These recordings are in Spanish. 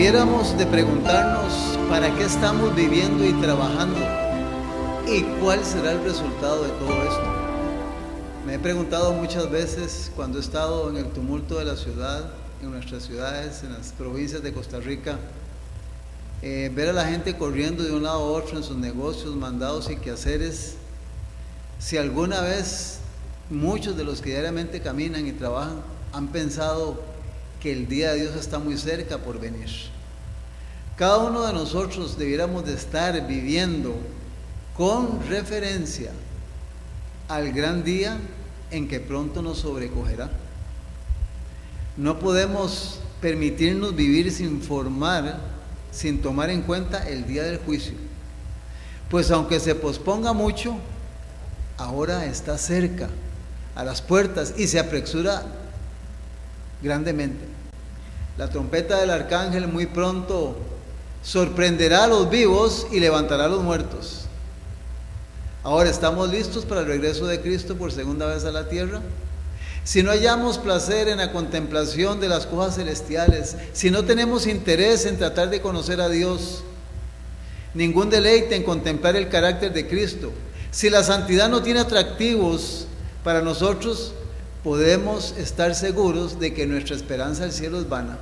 debiéramos de preguntarnos para qué estamos viviendo y trabajando y cuál será el resultado de todo esto. Me he preguntado muchas veces cuando he estado en el tumulto de la ciudad, en nuestras ciudades, en las provincias de Costa Rica, ver a la gente corriendo de un lado a otro en sus negocios, mandados y quehaceres, si alguna vez muchos de los que diariamente caminan y trabajan han pensado que el día de Dios está muy cerca por venir. Cada uno de nosotros debiéramos de estar viviendo con referencia al gran día en que pronto nos sobrecogerá. No podemos permitirnos vivir sin tomar en cuenta el día del juicio, pues aunque se posponga mucho, ahora está cerca, a las puertas, y se apresura grandemente. La trompeta del arcángel muy pronto sorprenderá a los vivos y levantará a los muertos. Ahora, ¿estamos listos para el regreso de Cristo por segunda vez a la tierra? Si no hallamos placer en la contemplación de las cosas celestiales, si no tenemos interés en tratar de conocer a Dios, ningún deleite en contemplar el carácter de Cristo, si la santidad no tiene atractivos para nosotros, podemos estar seguros de que nuestra esperanza al cielo es vana.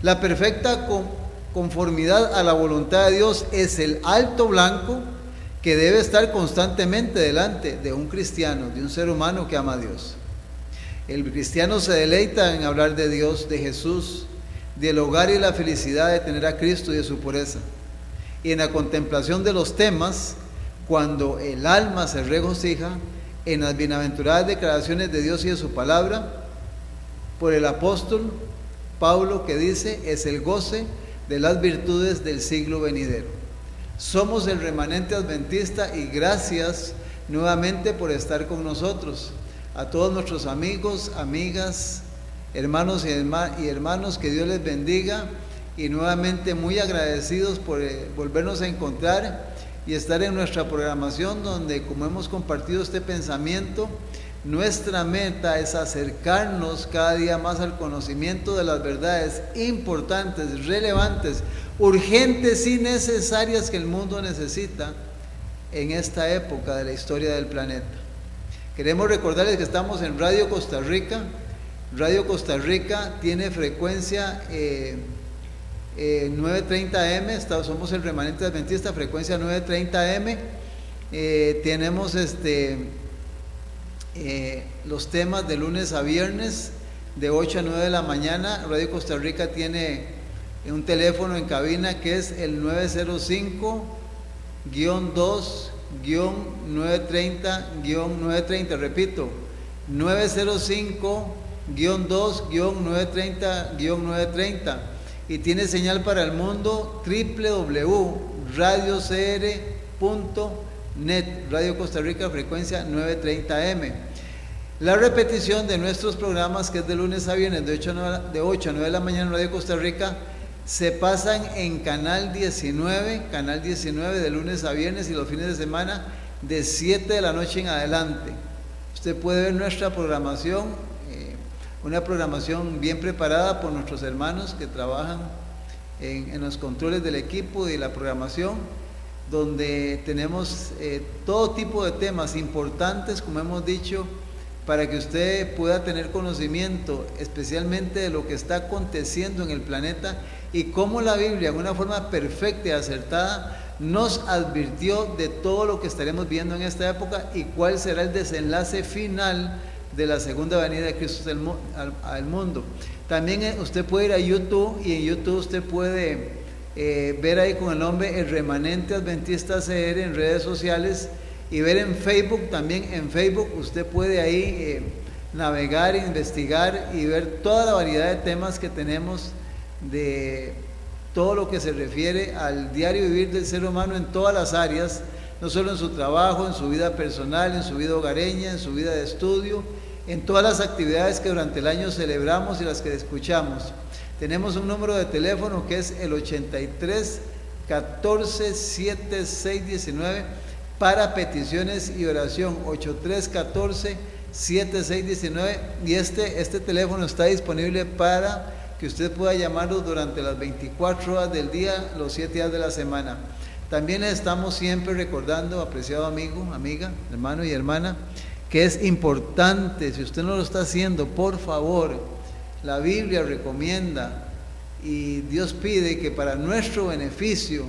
La perfecta conformidad a la voluntad de Dios es el alto blanco que debe estar constantemente delante de un cristiano, de un ser humano que ama a Dios. El cristiano se deleita en hablar de Dios, de Jesús, del hogar y la felicidad de tener a Cristo y de su pureza. Y en la contemplación de los temas, cuando el alma se regocija en las bienaventuradas declaraciones de Dios y de su palabra, por el apóstol Pablo, que dice, es el goce de las virtudes del siglo venidero. Somos el remanente adventista y gracias nuevamente por estar con nosotros. A todos nuestros amigos, amigas, hermanos y hermanos, que Dios les bendiga, y nuevamente muy agradecidos por volvernos a encontrar y estar en nuestra programación, donde, como hemos compartido este pensamiento, nuestra meta es acercarnos cada día más al conocimiento de las verdades importantes, relevantes, urgentes y necesarias que el mundo necesita en esta época de la historia del planeta. Queremos recordarles que estamos en Radio Costa Rica. Radio Costa Rica tiene frecuencia 930 AM, somos el remanente adventista, frecuencia 930 AM. Tenemos los temas de lunes a viernes de 8 a 9 de la mañana. Radio Costa Rica tiene un teléfono en cabina que es el 905-2-930-930, repito, 905-2-930-930, y tiene señal para el mundo www.radiocr.net. Radio Costa Rica, frecuencia 930 AM. La repetición de nuestros programas, que es de lunes a viernes de 8 a 9 de la mañana en Radio Costa Rica, se pasan en Canal 19 de lunes a viernes, y los fines de semana de 7 de la noche en adelante. Usted puede ver nuestra programación, una programación bien preparada por nuestros hermanos que trabajan en los controles del equipo y la programación, donde tenemos todo tipo de temas importantes, como hemos dicho, para que usted pueda tener conocimiento especialmente de lo que está aconteciendo en el planeta y cómo la Biblia, en una forma perfecta y acertada, nos advirtió de todo lo que estaremos viendo en esta época y cuál será el desenlace final de la segunda venida de Cristo al mundo. También usted puede ir a YouTube, y en YouTube usted puede ver ahí con el nombre El Remanente Adventista CR en redes sociales, y ver en Facebook. También en Facebook usted puede ahí navegar, investigar y ver toda la variedad de temas que tenemos, de todo lo que se refiere al diario vivir del ser humano en todas las áreas, no solo en su trabajo, en su vida personal, en su vida hogareña, en su vida de estudio, en todas las actividades que durante el año celebramos y las que escuchamos. Tenemos un número de teléfono que es el 83 14 7619 para peticiones y oración, 83 14 7619, y este teléfono está disponible para que usted pueda llamarlos durante las 24 horas del día, los 7 días de la semana. También les estamos siempre recordando, apreciado amigo, amiga, hermano y hermana, que es importante, si usted no lo está haciendo, por favor, la Biblia recomienda y Dios pide que para nuestro beneficio,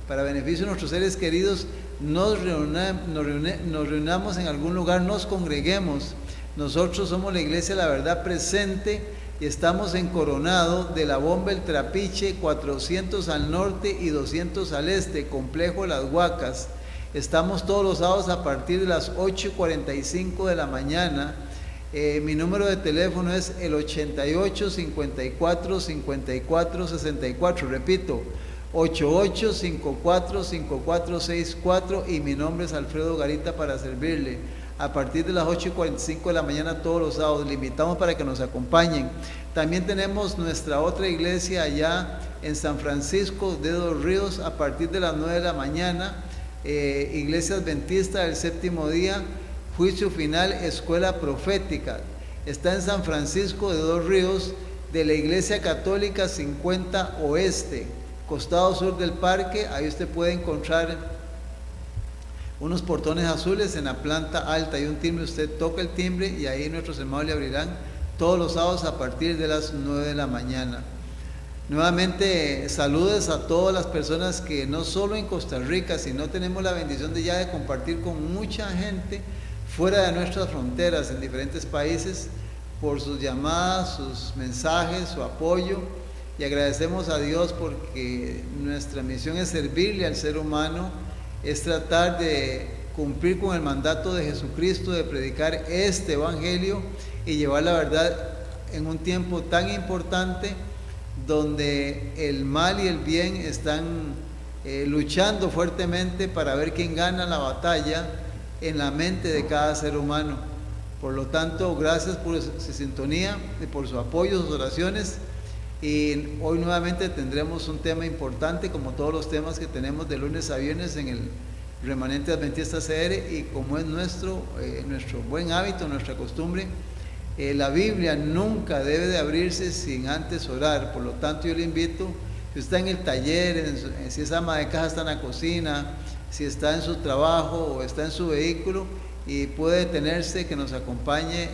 para beneficio de nuestros seres queridos, nos reunamos en algún lugar, nos congreguemos. Nosotros somos la Iglesia de la Verdad Presente y estamos en Coronado de la Bomba El Trapiche, 400 al norte y 200 al este, Complejo Las Huacas. Estamos todos los sábados a partir de las 8:45 de la mañana. Mi número de teléfono es el 88 54 54 64. Repito, 88 54 54 64, y mi nombre es Alfredo Garita para servirle. A partir de las 8:45 de la mañana todos los sábados, le invitamos para que nos acompañen. También tenemos nuestra otra iglesia allá en San Francisco de Dos Ríos a partir de las 9 de la mañana. Iglesia Adventista del Séptimo Día, Juicio Final, Escuela Profética. Está en San Francisco de Dos Ríos, de la Iglesia Católica 50 Oeste, costado sur del parque. Ahí usted puede encontrar unos portones azules en la planta alta y un timbre. Usted toca el timbre y ahí nuestros hermanos le abrirán todos los sábados a partir de las 9 de la mañana. Nuevamente, saludos a todas las personas que no solo en Costa Rica, sino tenemos la bendición de compartir con mucha gente fuera de nuestras fronteras, en diferentes países, por sus llamadas, sus mensajes, su apoyo. Y agradecemos a Dios porque nuestra misión es servirle al ser humano, es tratar de cumplir con el mandato de Jesucristo, de predicar este evangelio y llevar la verdad en un tiempo tan importante donde el mal y el bien están luchando fuertemente para ver quién gana la batalla en la mente de cada ser humano. Por lo tanto, gracias por su sintonía y por su apoyo, sus oraciones. Y hoy nuevamente tendremos un tema importante, como todos los temas que tenemos de lunes a viernes en el Remanente Adventista CR, y como es nuestro buen hábito, nuestra costumbre, la Biblia nunca debe de abrirse sin antes orar. Por lo tanto, yo le invito, si está en el taller, si es ama de casa, está en la cocina, si está en su trabajo o está en su vehículo y puede detenerse, que nos acompañe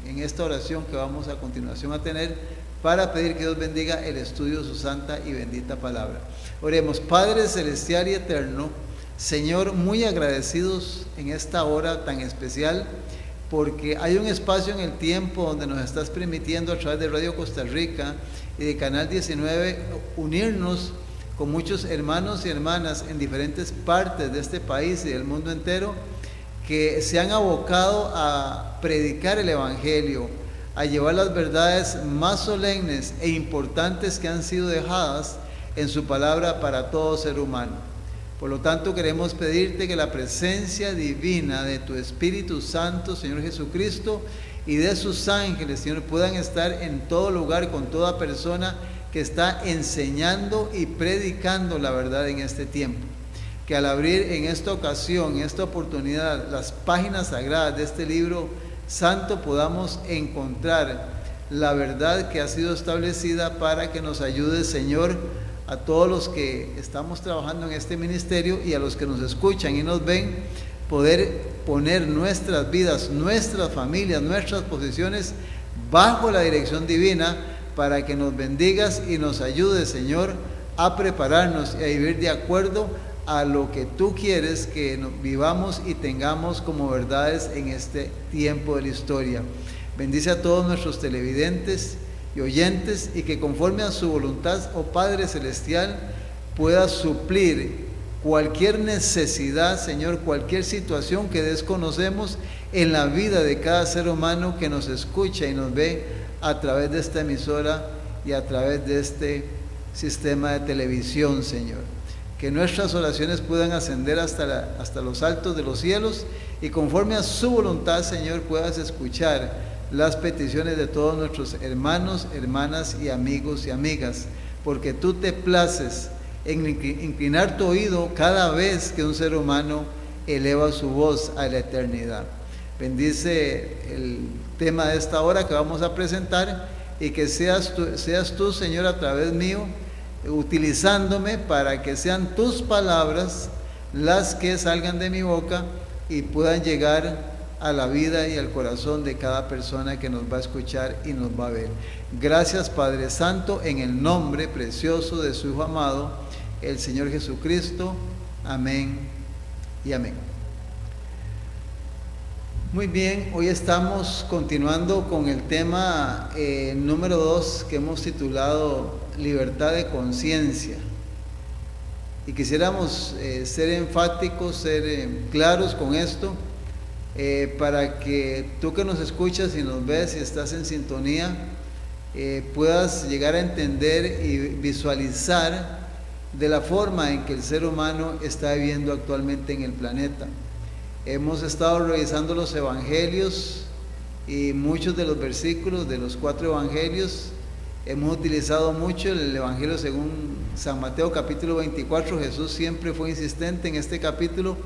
en esta oración que vamos a continuación a tener, para pedir que Dios bendiga el estudio de su santa y bendita palabra. Oremos. Padre celestial y eterno, Señor, muy agradecidos en esta hora tan especial, porque hay un espacio en el tiempo donde nos estás permitiendo a través de Radio Costa Rica y de Canal 19 unirnos con muchos hermanos y hermanas en diferentes partes de este país y del mundo entero, que se han abocado a predicar el Evangelio, a llevar las verdades más solemnes e importantes que han sido dejadas en su palabra para todo ser humano. Por lo tanto, queremos pedirte que la presencia divina de tu Espíritu Santo, Señor Jesucristo, y de sus ángeles, Señor, puedan estar en todo lugar con toda persona que está enseñando y predicando la verdad en este tiempo. Que al abrir en esta ocasión, en esta oportunidad, las páginas sagradas de este libro santo, podamos encontrar la verdad que ha sido establecida para que nos ayude, Señor, a todos los que estamos trabajando en este ministerio y a los que nos escuchan y nos ven, poder poner nuestras vidas, nuestras familias, nuestras posiciones bajo la dirección divina, para que nos bendigas y nos ayudes, Señor, a prepararnos y a vivir de acuerdo a lo que tú quieres que vivamos y tengamos como verdades en este tiempo de la historia. Bendice a todos nuestros televidentes y oyentes, y que conforme a su voluntad, oh Padre Celestial, pueda suplir cualquier necesidad, Señor, cualquier situación que desconocemos en la vida de cada ser humano que nos escucha y nos ve a través de esta emisora y a través de este sistema de televisión, Señor. Que nuestras oraciones puedan ascender hasta los altos de los cielos, y conforme a su voluntad, Señor, puedas escuchar las peticiones de todos nuestros hermanos, hermanas y amigos y amigas, porque tú te places en inclinar tu oído cada vez que un ser humano eleva su voz a la eternidad. Bendice el tema de esta hora que vamos a presentar, y que seas tú, Señor, a través mío, utilizándome para que sean tus palabras las que salgan de mi boca y puedan llegar a la vida y al corazón de cada persona que nos va a escuchar y nos va a ver. Gracias, Padre Santo, en el nombre precioso de su Hijo amado, el Señor Jesucristo. Amén y amén. Muy bien, hoy estamos continuando con el tema número 2 que hemos titulado Libertad de Conciencia. Y quisiéramos ser enfáticos, ser claros con esto, para que tú que nos escuchas y nos ves y estás en sintonía, puedas llegar a entender y visualizar de la forma en que el ser humano está viviendo actualmente en el planeta. Hemos estado revisando los evangelios y muchos de los versículos de los 4 evangelios. Hemos utilizado mucho el evangelio según San Mateo capítulo 24. Jesús siempre fue insistente en este capítulo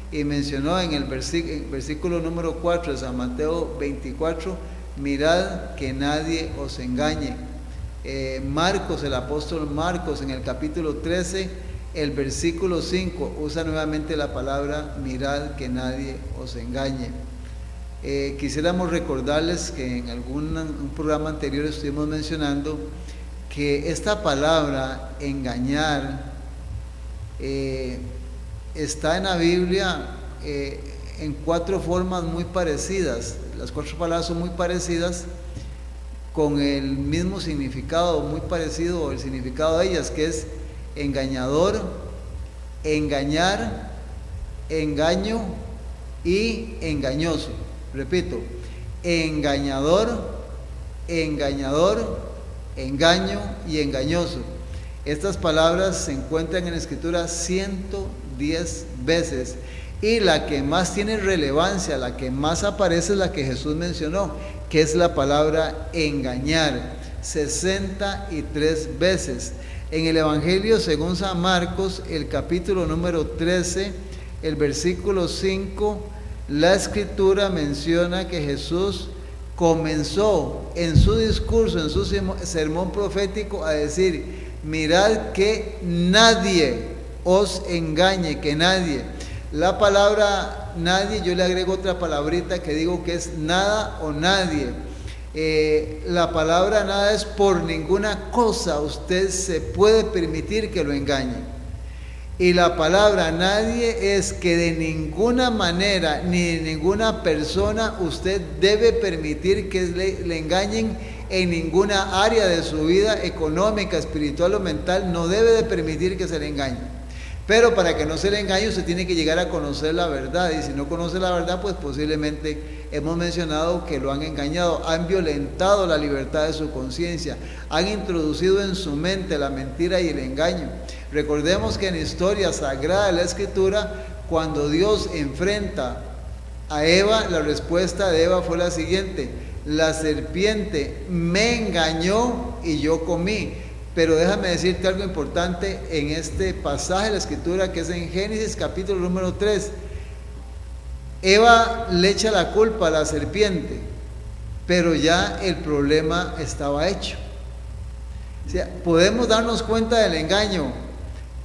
y mencionó en el versículo número 4 de San Mateo 24: mirad que nadie os engañe. Marcos, el apóstol Marcos, en el capítulo 13, el versículo 5, usa nuevamente la palabra mirad que nadie os engañe. Quisiéramos recordarles que en un programa anterior estuvimos mencionando que esta palabra engañar está en la Biblia en 4 formas muy parecidas. Las 4 palabras son muy parecidas, con el mismo significado, muy parecido el significado de ellas, que es engañador, engañar, engaño y engañoso. Repito, engañador, engañador, engaño y engañoso. Estas palabras se encuentran en la Escritura 110 veces, y la que más tiene relevancia, la que más aparece, es la que Jesús mencionó, que es la palabra engañar, 63 veces. En el Evangelio según San Marcos, el capítulo número 13, el versículo 5, la Escritura menciona que Jesús comenzó en su discurso, en su sermón profético, a decir: mirad que nadie os engañe, que nadie. La palabra nadie, yo le agrego otra palabrita que digo que es nada o nadie. La palabra nada es por ninguna cosa usted se puede permitir que lo engañe. Y la palabra nadie es que de ninguna manera ni de ninguna persona usted debe permitir que le engañen en ninguna área de su vida económica, espiritual o mental. No debe de permitir que se le engañe. Pero para que no se le engañe, usted tiene que llegar a conocer la verdad. Y si no conoce la verdad, pues posiblemente hemos mencionado que lo han engañado, han violentado la libertad de su conciencia, han introducido en su mente la mentira y el engaño. Recordemos que en la historia sagrada de la Escritura, cuando Dios enfrenta a Eva, la respuesta de Eva fue la siguiente: la serpiente me engañó y yo comí. Pero déjame decirte algo importante en este pasaje de la Escritura, que es en Génesis capítulo número 3. Eva le echa la culpa a la serpiente, pero ya el problema estaba hecho. O sea, podemos darnos cuenta del engaño,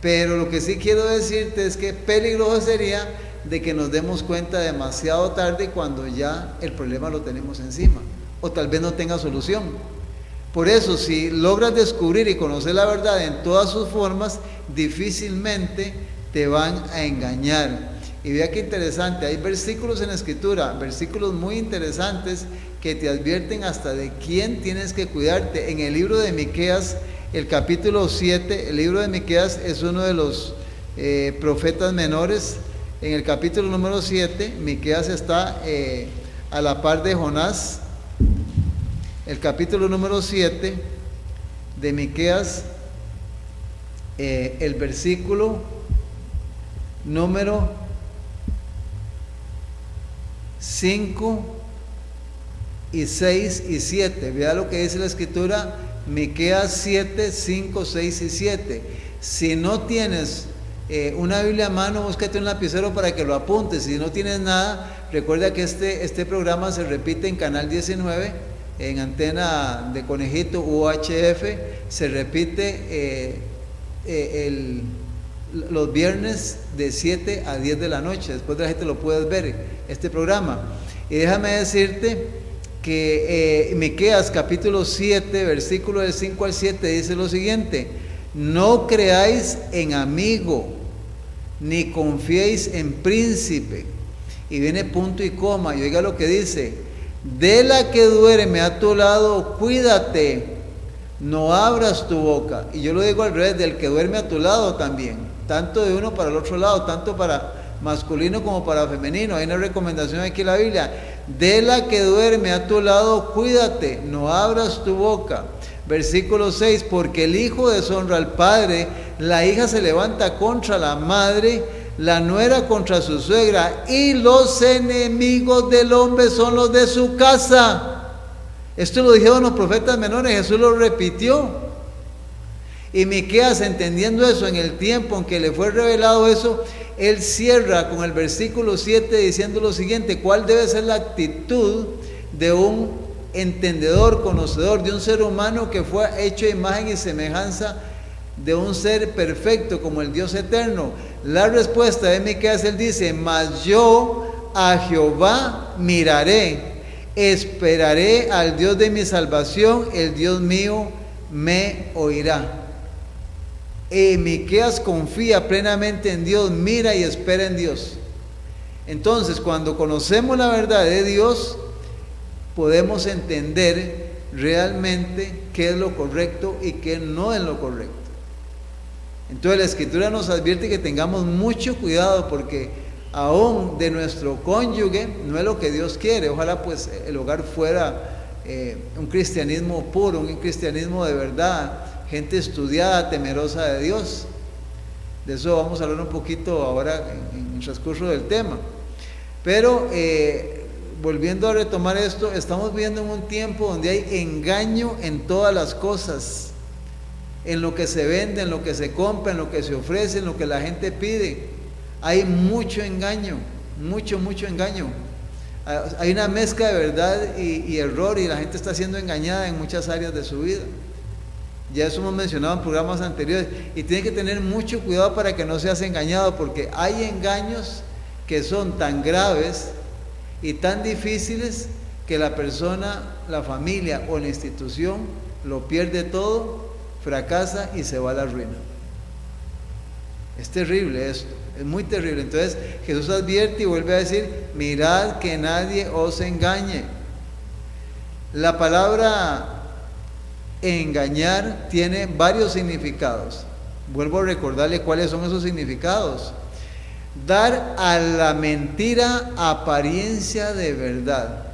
pero lo que sí quiero decirte es que peligroso sería de que nos demos cuenta demasiado tarde, cuando ya el problema lo tenemos encima, o tal vez no tenga solución. Por eso, si logras descubrir y conocer la verdad en todas sus formas, difícilmente te van a engañar. Y vea qué interesante, hay versículos en la Escritura, versículos muy interesantes que te advierten hasta de quién tienes que cuidarte. En el libro de Miqueas, el capítulo 7, el libro de Miqueas es uno de los profetas menores. En el capítulo número 7, Miqueas está a la par de Jonás. El capítulo número 7 de Miqueas, el versículo número 5 y 6 y 7. Vea lo que dice la Escritura, Miqueas 7, 5, 6 y 7. Si no tienes una Biblia a mano, búscate un lapicero para que lo apuntes. Si no tienes nada, recuerda que este programa se repite en Canal 19, en antena de conejito UHF, se repite los viernes de 7 a 10 de la noche. Después de la gente lo puedes ver, este programa. Y déjame decirte que Miqueas capítulo 7, versículo del 5 al 7 dice lo siguiente: no creáis en amigo, ni confiéis en príncipe. Y viene punto y coma, y oiga lo que dice: de la que duerme a tu lado, cuídate, no abras tu boca. Y yo lo digo al revés, del que duerme a tu lado también, tanto de uno para el otro lado, tanto para masculino como para femenino. Hay una recomendación aquí en la Biblia: de la que duerme a tu lado, cuídate, no abras tu boca. Versículo 6: porque el hijo deshonra al padre, la hija se levanta contra la madre, la nuera contra su suegra, y los enemigos del hombre son los de su casa. Esto lo dijeron los profetas menores, Jesús lo repitió. Y Miqueas, entendiendo eso en el tiempo en que le fue revelado eso, él cierra con el versículo 7 diciendo lo siguiente: ¿cuál debe ser la actitud de un entendedor, conocedor, de un ser humano que fue hecho a imagen y semejanza de un ser perfecto como el Dios eterno? La respuesta de Miqueas, él dice: mas yo a Jehová miraré, esperaré al Dios de mi salvación, el Dios mío me oirá. Miqueas confía plenamente en Dios, mira y espera en Dios. Entonces, cuando conocemos la verdad de Dios, podemos entender realmente qué es lo correcto y qué no es lo correcto. Entonces la Escritura nos advierte que tengamos mucho cuidado, porque aún de nuestro cónyuge no es lo que Dios quiere. Ojalá pues el hogar fuera un cristianismo puro, un cristianismo de verdad, gente estudiada, temerosa de Dios. De eso vamos a hablar un poquito ahora en el transcurso del tema. Pero volviendo a retomar esto, estamos viviendo en un tiempo donde hay engaño en todas las cosas, en lo que se vende, en lo que se compra, en lo que se ofrece, en lo que la gente pide. Hay mucho engaño, mucho engaño. Hay una mezcla de verdad y error, y la gente está siendo engañada en muchas áreas de su vida. Ya eso hemos mencionado en programas anteriores, y tiene que tener mucho cuidado para que no seas engañado, porque hay engaños que son tan graves y tan difíciles que la persona, la familia o la institución lo pierde todo, fracasa y se va a la ruina. Es terrible esto, es muy terrible. Entonces Jesús advierte y vuelve a decir: mirad que nadie os engañe. La palabra engañar tiene varios significados. Vuelvo a recordarle cuáles son esos significados. Dar a la mentira apariencia de verdad.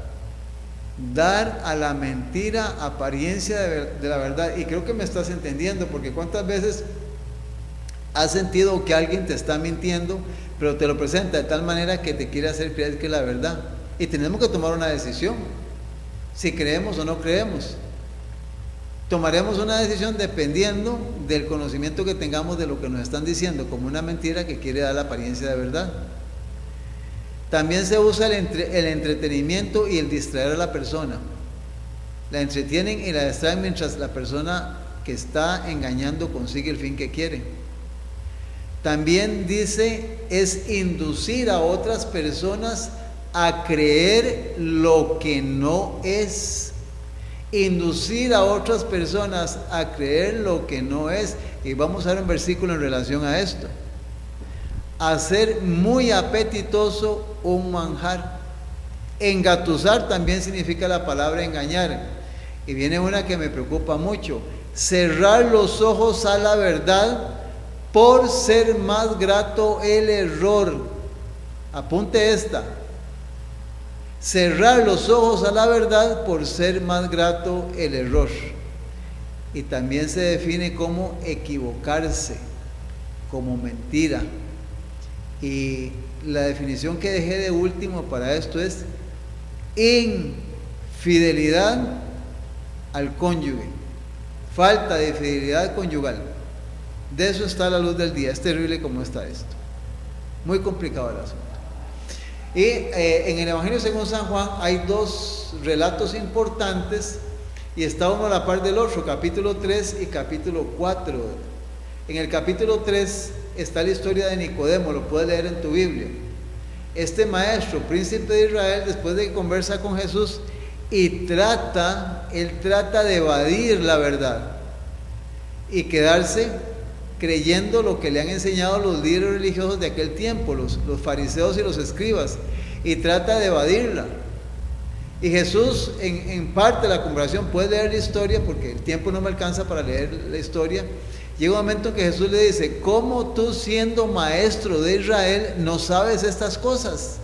Dar a la mentira apariencia de la verdad. Y creo que me estás entendiendo, porque cuántas veces has sentido que alguien te está mintiendo, pero te lo presenta de tal manera que te quiere hacer creer que es la verdad. Y tenemos que tomar una decisión, si creemos o no creemos. Tomaremos una decisión dependiendo del conocimiento que tengamos de lo que nos están diciendo como una mentira que quiere dar la apariencia de verdad. También se usa el entretenimiento y el distraer a la persona. La entretienen y la distraen mientras la persona que está engañando consigue el fin que quiere. También dice, es inducir a otras personas a creer lo que no es. Inducir a otras personas a creer lo que no es. Y vamos a ver un versículo en relación a esto. Hacer muy apetitoso un manjar. Engatusar también significa la palabra engañar. Y viene una que me preocupa mucho: cerrar los ojos a la verdad por ser más grato el error. Apunte esta: cerrar los ojos a la verdad por ser más grato el error. Y también se define como equivocarse, como mentira. Y la definición que dejé de último para esto es infidelidad al cónyuge, falta de fidelidad conyugal. De eso está a la luz del día. Es terrible como está esto, muy complicado el asunto. Y en el Evangelio según San Juan hay dos relatos importantes y está uno a la par del otro, capítulo 3 y capítulo 4. En el capítulo 3 está la historia de Nicodemo, lo puedes leer en tu Biblia. Este maestro, príncipe de Israel, después de que conversa con Jesús y él trata de evadir la verdad y quedarse creyendo lo que le han enseñado los líderes religiosos de aquel tiempo, los fariseos y los escribas, y trata de evadirla. Y Jesús, en parte de la conversación, puedes leer la historia porque el tiempo no me alcanza para leer la historia. Llega un momento en que Jesús le dice: ¿cómo tú, siendo maestro de Israel, no sabes estas cosas?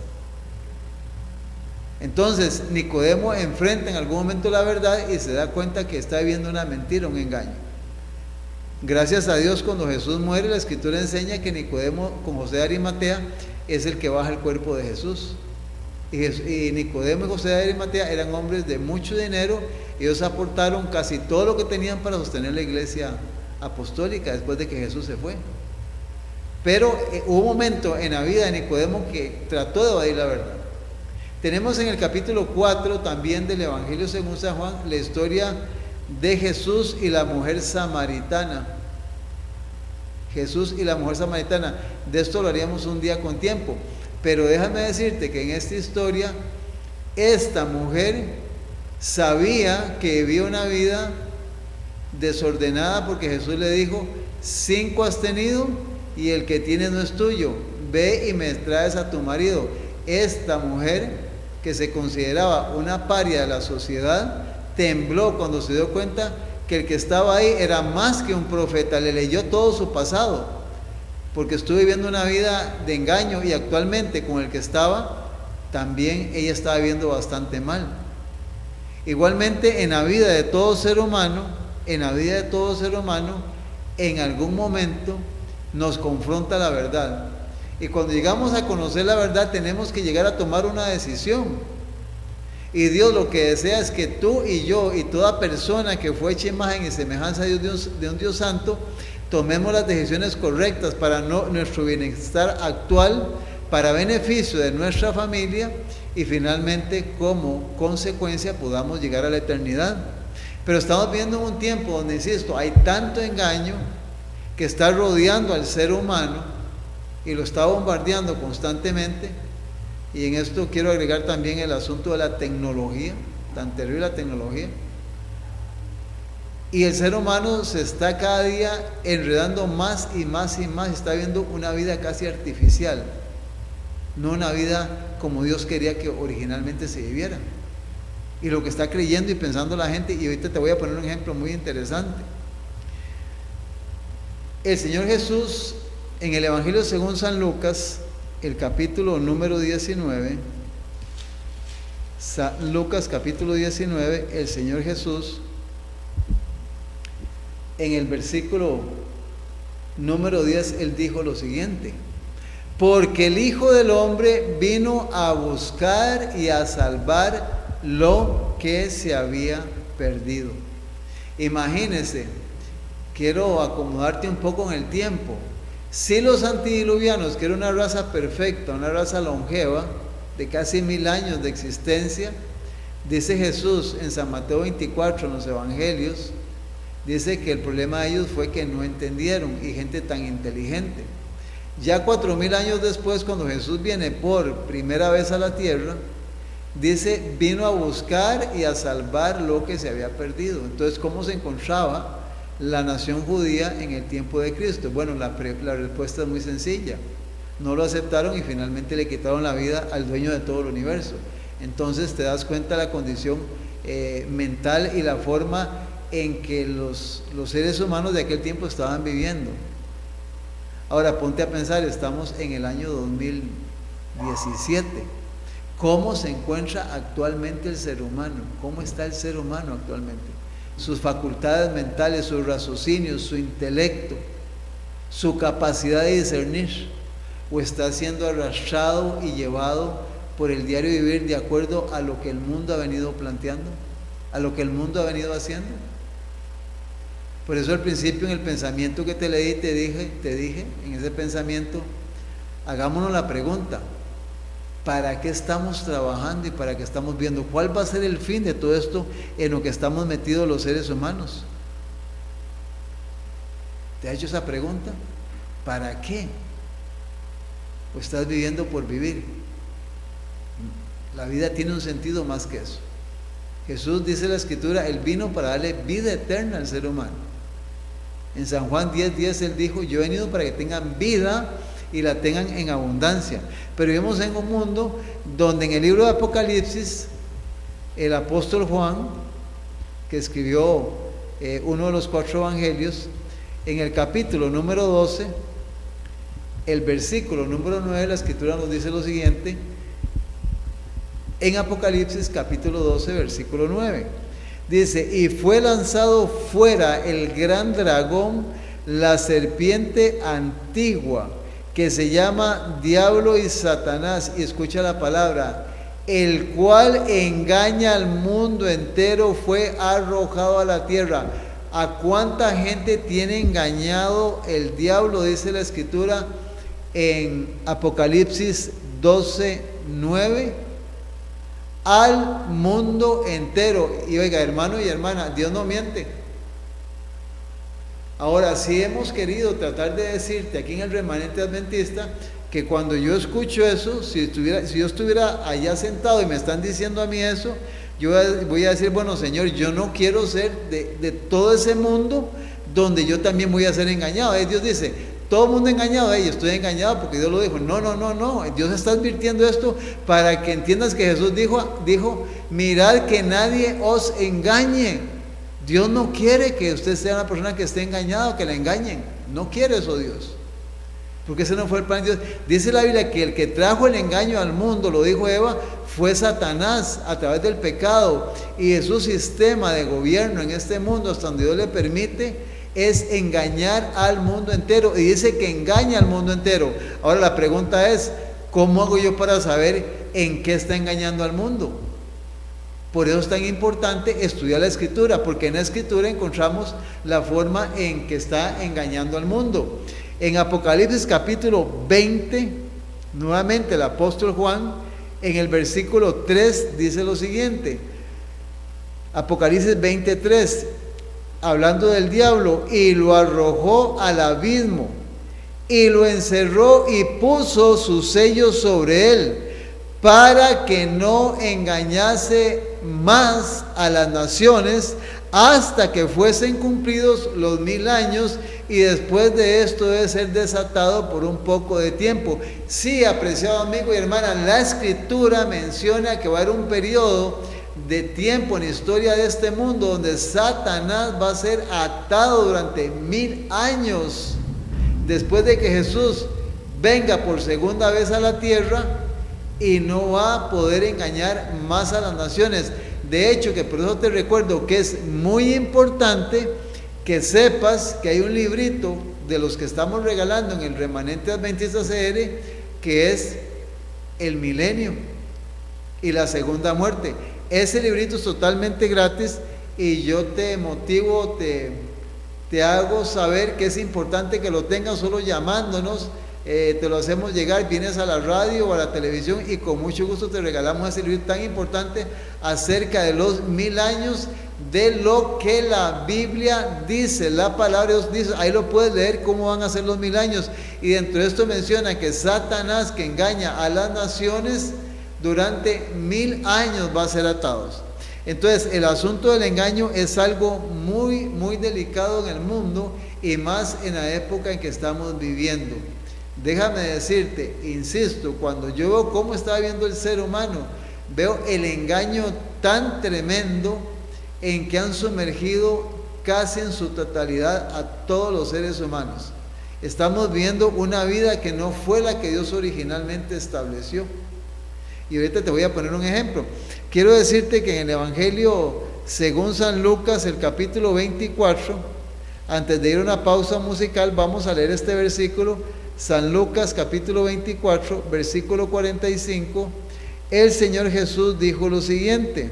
Entonces Nicodemo enfrenta en algún momento la verdad y se da cuenta que está viviendo una mentira, un engaño. Gracias a Dios, cuando Jesús muere, la Escritura enseña que Nicodemo, con José de Arimatea, es el que baja el cuerpo de Jesús. Y Nicodemo y José de Arimatea eran hombres de mucho dinero. Ellos aportaron casi todo lo que tenían para sostener la iglesia apostólica después de que Jesús se fue. Pero hubo un momento en la vida de Nicodemo que trató de evadir la verdad. Tenemos en el capítulo 4 también del Evangelio según San Juan la historia de Jesús y la mujer samaritana. Jesús y la mujer samaritana. De esto lo haríamos un día con tiempo. Pero déjame decirte que en esta historia, esta mujer sabía que vivía una vida desordenada porque Jesús le dijo: 5 has tenido y el que tienes no es tuyo, ve y me traes a tu marido. Esta mujer, que se consideraba una paria de la sociedad, tembló cuando se dio cuenta que el que estaba ahí era más que un profeta. Le leyó todo su pasado, porque estuvo viviendo una vida de engaño, y actualmente con el que estaba, también ella estaba viviendo bastante mal. Igualmente en la vida de todo ser humano, en algún momento nos confronta la verdad. Y cuando llegamos a conocer la verdad, tenemos que llegar a tomar una decisión. Y Dios lo que desea es que tú y yo y toda persona que fue hecha imagen y semejanza de un Dios santo, tomemos las decisiones correctas para nuestro bienestar actual, para beneficio de nuestra familia, y finalmente como consecuencia podamos llegar a la eternidad. Pero estamos viviendo un tiempo donde, insisto, hay tanto engaño que está rodeando al ser humano y lo está bombardeando constantemente. Y en esto quiero agregar también el asunto de la tecnología, tan terrible la tecnología. Y el ser humano se está cada día enredando más y más y más, está viendo una vida casi artificial, no una vida como Dios quería que originalmente se viviera. Y lo que está creyendo y pensando la gente, y ahorita te voy a poner un ejemplo muy interesante. El Señor Jesús, en el Evangelio según San Lucas, el capítulo número 19, San Lucas capítulo 19, el Señor Jesús, en el versículo número 10, Él dijo lo siguiente: porque el Hijo del Hombre vino a buscar y a salvar lo que se había perdido. Imagínense, quiero acomodarte un poco en el tiempo. Si los antediluvianos, que era una raza perfecta, una raza longeva, de casi 1000 años de existencia, dice Jesús en San Mateo 24, en los Evangelios, dice que el problema de ellos fue que no entendieron, y gente tan inteligente. Ya 4000 años después, cuando Jesús viene por primera vez a la tierra, dice, vino a buscar y a salvar lo que se había perdido. Entonces, ¿cómo se encontraba la nación judía en el tiempo de Cristo? Bueno, la respuesta es muy sencilla: no lo aceptaron y finalmente le quitaron la vida al dueño de todo el universo. Entonces te das cuenta de la condición mental y la forma en que los seres humanos de aquel tiempo estaban viviendo. Ahora ponte a pensar, estamos en el año 2017. ¿Cómo se encuentra actualmente el ser humano? ¿Cómo está el ser humano actualmente? Sus facultades mentales, sus raciocinios, su intelecto, su capacidad de discernir, o está siendo arrastrado y llevado por el diario vivir de acuerdo a lo que el mundo ha venido planteando, a lo que el mundo ha venido haciendo. Por eso al principio, en el pensamiento que te leí, te dije, en ese pensamiento, hagámonos la pregunta: ¿para qué estamos trabajando y para qué estamos viendo? ¿Cuál va a ser el fin de todo esto en lo que estamos metidos los seres humanos? ¿Te has hecho esa pregunta? ¿Para qué? ¿O estás viviendo por vivir? La vida tiene un sentido más que eso. Jesús, dice la Escritura, Él vino para darle vida eterna al ser humano. En San Juan 10:10 Él dijo: yo he venido para que tengan vida y la tengan en abundancia. Pero vivimos en un mundo donde en el libro de Apocalipsis, el apóstol Juan, que escribió uno de los 4 evangelios, en el capítulo número 12, el versículo número 9, la Escritura nos dice lo siguiente, en Apocalipsis capítulo 12, versículo 9. Dice: y fue lanzado fuera el gran dragón, la serpiente antigua, que se llama Diablo y Satanás, y escucha la palabra, el cual engaña al mundo entero, fue arrojado a la tierra. ¿A cuánta gente tiene engañado el diablo? Dice la Escritura en Apocalipsis 12:9. Al mundo entero. Y oiga, hermano y hermana, Dios no miente. Ahora, si hemos querido tratar de decirte aquí en el Remanente Adventista que cuando yo escucho eso, si yo estuviera allá sentado y me están diciendo a mí eso, yo voy a decir: bueno, Señor, yo no quiero ser de todo ese mundo donde yo también voy a ser engañado. Dios dice: todo el mundo engañado, yo estoy engañado porque Dios lo dijo. No, Dios está advirtiendo esto para que entiendas que Jesús dijo: mirad que nadie os engañe. Dios no quiere que usted sea una persona que esté engañado, que la engañen. No quiere eso Dios, porque ese no fue el plan de Dios. Dice la Biblia que el que trajo el engaño al mundo, lo dijo Eva, fue Satanás a través del pecado, y es su sistema de gobierno en este mundo, hasta donde Dios le permite, es engañar al mundo entero, y dice que engaña al mundo entero. Ahora la pregunta es: ¿cómo hago yo para saber en qué está engañando al mundo? Por eso es tan importante estudiar la Escritura, porque en la Escritura encontramos la forma en que está engañando al mundo. En Apocalipsis capítulo 20, nuevamente el apóstol Juan, en el versículo 3 dice lo siguiente, Apocalipsis 20:3, hablando del diablo: y lo arrojó al abismo, y lo encerró y puso sus sellos sobre él, para que no engañase más a las naciones hasta que fuesen cumplidos los 1000 años, y después de esto debe ser desatado por un poco de tiempo. Sí, apreciado amigo y hermana, la Escritura menciona que va a haber un periodo de tiempo en la historia de este mundo donde Satanás va a ser atado durante 1000 años, después de que Jesús venga por segunda vez a la tierra, y no va a poder engañar más a las naciones. De hecho, que por eso te recuerdo que es muy importante que sepas que hay un librito de los que estamos regalando en el Remanente Adventista CR, que es el milenio y la segunda muerte. Ese librito es totalmente gratis, y yo te motivo, te hago saber que es importante que lo tengas solo llamándonos. Te lo hacemos llegar, vienes a la radio o a la televisión, y con mucho gusto te regalamos ese libro tan importante acerca de los 1000 años, de lo que la Biblia dice, la palabra de Dios dice. Ahí lo puedes leer cómo van a ser los 1000 años, y dentro de esto menciona que Satanás, que engaña a las naciones, durante 1000 años va a ser atados. Entonces el asunto del engaño es algo muy, muy delicado en el mundo, y más en la época en que estamos viviendo. Déjame decirte, insisto, cuando yo veo cómo está viviendo el ser humano, veo el engaño tan tremendo en que han sumergido casi en su totalidad a todos los seres humanos. Estamos viendo una vida que no fue la que Dios originalmente estableció. Y ahorita te voy a poner un ejemplo. Quiero decirte que en el Evangelio según San Lucas, el capítulo 24, antes de ir a una pausa musical, vamos a leer este versículo. San Lucas capítulo 24, versículo 45, el Señor Jesús dijo lo siguiente: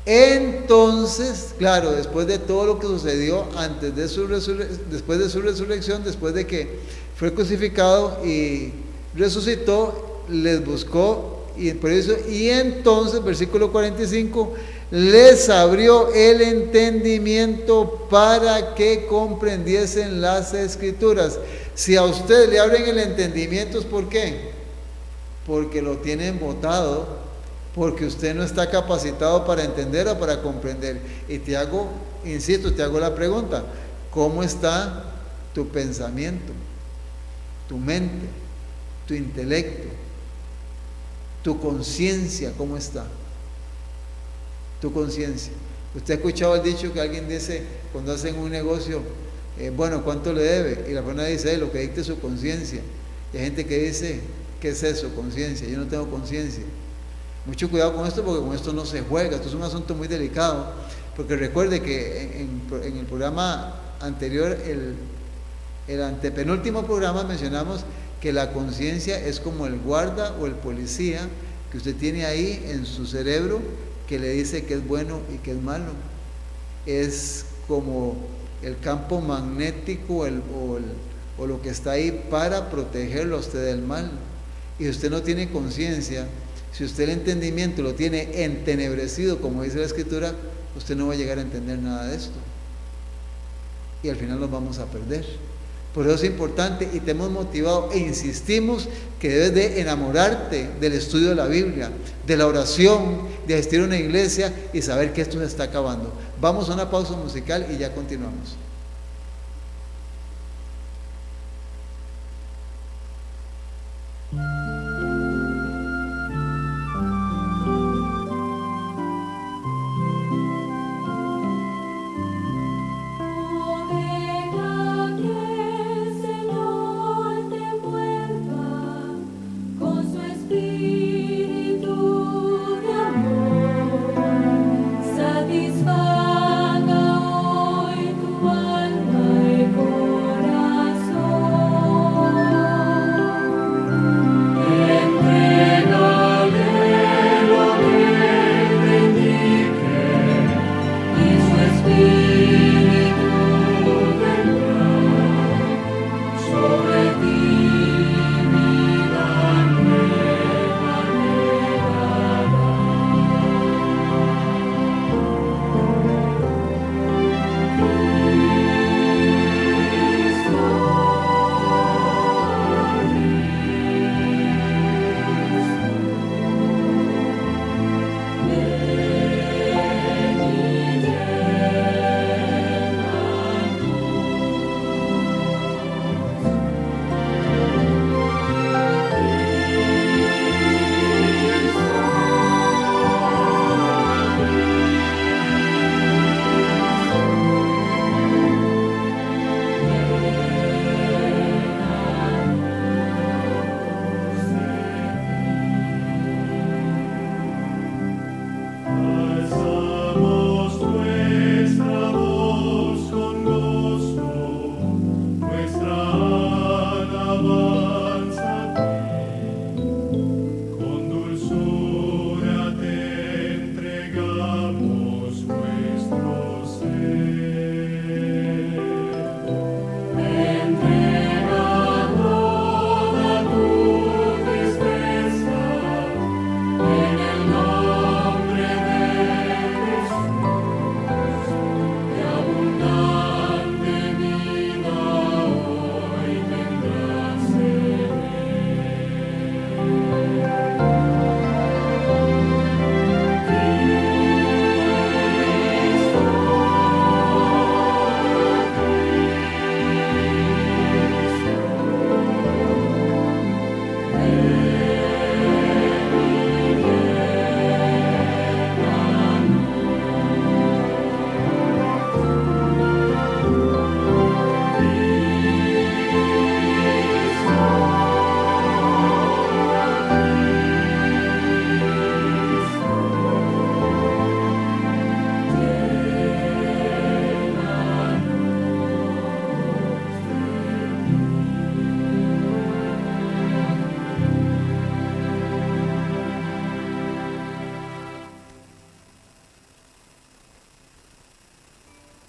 entonces, claro, después de todo lo que sucedió después de su resurrección, después de que fue crucificado y resucitó, les buscó y por eso, y entonces, versículo 45, les abrió el entendimiento para que comprendiesen las Escrituras. Si a usted le abren el entendimiento, ¿es por qué? Porque lo tienen botado, porque usted no está capacitado para entender o para comprender. Y te hago, insisto, te hago la pregunta, ¿cómo está tu pensamiento, tu mente, tu intelecto, tu conciencia? ¿Cómo está tu conciencia? Usted ha escuchado el dicho que alguien dice cuando hacen un negocio, bueno, ¿cuánto le debe? Y la persona dice, lo que dicte su conciencia. Y hay gente que dice, ¿qué es eso? Conciencia. Yo no tengo conciencia. Mucho cuidado con esto, porque con esto no se juega. Esto es un asunto muy delicado, porque recuerde que en el programa anterior, el antepenúltimo programa, mencionamos que la conciencia es como el guarda o el policía que usted tiene ahí en su cerebro, que le dice que es bueno y que es malo. Es como el campo magnético o lo que está ahí para protegerlo a usted del mal. Y usted no tiene conciencia. Si usted el entendimiento lo tiene entenebrecido, como dice la Escritura, usted no va a llegar a entender nada de esto. Y al final nos vamos a perder. Por eso es importante, y te hemos motivado e insistimos que debes de enamorarte del estudio de la Biblia, de la oración, de asistir a una iglesia y saber que esto se está acabando. Vamos a una pausa musical y ya continuamos.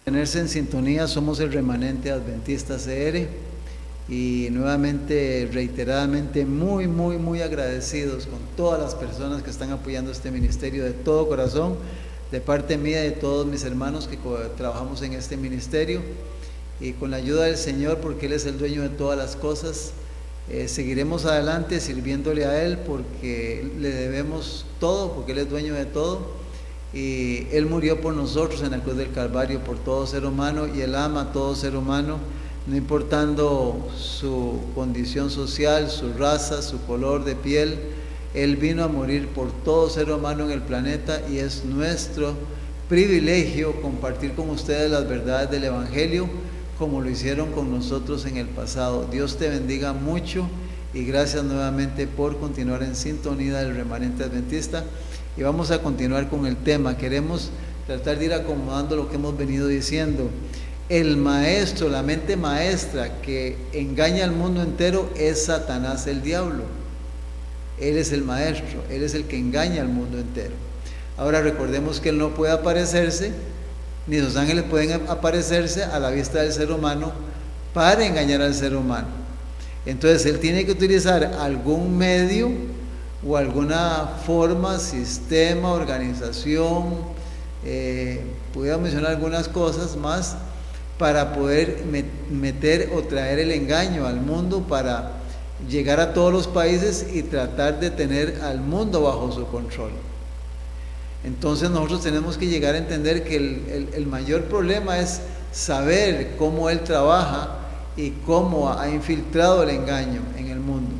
Tenerse en sintonía, somos el remanente adventista CR y nuevamente, reiteradamente, muy, muy, muy agradecidos con todas las personas que están apoyando este ministerio de todo corazón, de parte mía y de todos mis hermanos que trabajamos en este ministerio, y con la ayuda del Señor, porque Él es el dueño de todas las cosas, seguiremos adelante sirviéndole a Él, porque le debemos todo, porque Él es dueño de todo, y Él murió por nosotros en la cruz del Calvario, por todo ser humano, y Él ama a todo ser humano, no importando su condición social, su raza, su color de piel. Él vino a morir por todo ser humano en el planeta, y es nuestro privilegio compartir con ustedes las verdades del Evangelio, como lo hicieron con nosotros en el pasado. Dios te bendiga mucho, y gracias nuevamente por continuar en sintonía del Remanente Adventista. Y vamos a continuar con el tema. Queremos tratar de ir acomodando lo que hemos venido diciendo. El maestro, la mente maestra que engaña al mundo entero es Satanás, el diablo. Él es el maestro, Él es el que engaña al mundo entero. Ahora recordemos que Él no puede aparecerse, ni los ángeles pueden aparecerse a la vista del ser humano para engañar al ser humano. Entonces Él tiene que utilizar algún medio o alguna forma, sistema, organización, pudiera mencionar algunas cosas más, para poder meter o traer el engaño al mundo, para llegar a todos los países y tratar de tener al mundo bajo su control. Entonces nosotros tenemos que llegar a entender que el mayor problema es saber cómo Él trabaja y cómo ha infiltrado el engaño en el mundo.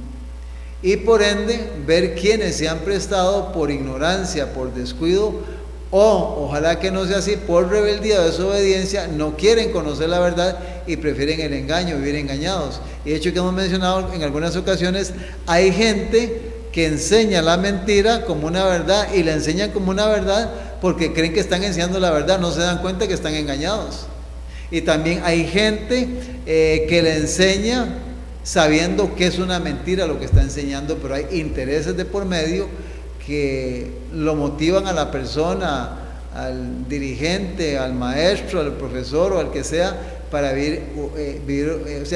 Y por ende, ver quiénes se han prestado por ignorancia, por descuido, o ojalá que no sea así, por rebeldía o desobediencia, no quieren conocer la verdad y prefieren el engaño, vivir engañados. Y de hecho, que hemos mencionado en algunas ocasiones, hay gente que enseña la mentira como una verdad, y la enseñan como una verdad porque creen que están enseñando la verdad, no se dan cuenta que están engañados. Y también hay gente que le enseña sabiendo que es una mentira lo que está enseñando, pero hay intereses de por medio que lo motivan a la persona, al dirigente, al maestro, al profesor o al que sea, para